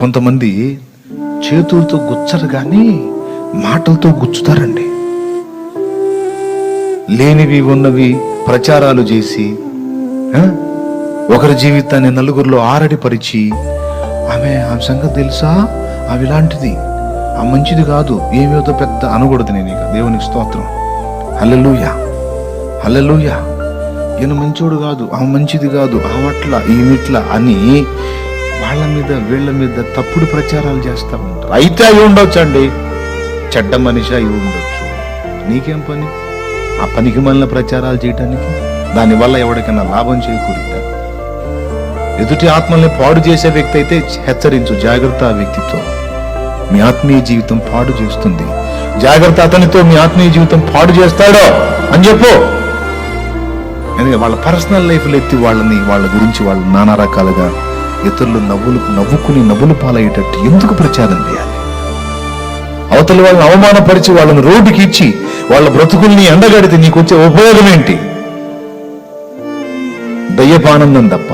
కొంతమంది చేతులతో గుచ్చరు కానీ మాటలతో గుచ్చుతారండి. లేనివి ఉన్నవి ప్రచారాలు చేసి ఒకరి జీవితాన్ని నలుగురిలో ఆరడిపరిచి ఆమె సంగతి తెలుసా, అవి ఇలాంటిది, ఆ మంచిది కాదు, ఏమేదో పెద్ద అనకూడదు. నేను ఇక దేవునికి స్తోత్రం, హల్లెలూయా హల్లెలూయా. ఈయన మంచోడు కాదు, ఆమె మంచిది కాదు, ఆమెట్లా ఈమెట్లా అని వాళ్ళ మీద వీళ్ళ మీద తప్పుడు ప్రచారాలు చేస్తూ ఉంటారు. అయితే అవి ఉండొచ్చు అండి, చెడ్డ మనిషి అవి ఉండొచ్చు. నీకేం పని ఆ పనికి మళ్ళీ ప్రచారాలు చేయటానికి? దానివల్ల ఎవరికైనా లాభం చేకూరిద్దా? ఎదుటి ఆత్మల్ని పాడు చేసే వ్యక్తి అయితే హెచ్చరించు, జాగ్రత్త, ఆ వ్యక్తితో మీ ఆత్మీయ జీవితం పాడు చేస్తుంది, జాగ్రత్త, అతనితో మీ ఆత్మీయ జీవితం పాడు చేస్తాడో అని చెప్పు. ఎందుకంటే వాళ్ళ పర్సనల్ లైఫ్లో ఎత్తి వాళ్ళ గురించి వాళ్ళు నానా రకాలుగా ఇతరులు నవ్వుకుని నవ్వులు పాలయ్యేటట్టు ఎందుకు ప్రచారం చేయాలి? అవతల వాళ్ళని అవమానపరిచి వాళ్ళని రోడ్డుకి ఇచ్చి వాళ్ళ బ్రతుకుల్ని ఎండగడితే నీకు వచ్చే ఉపయోగం ఏంటి? దయ్యపానందం తప్ప.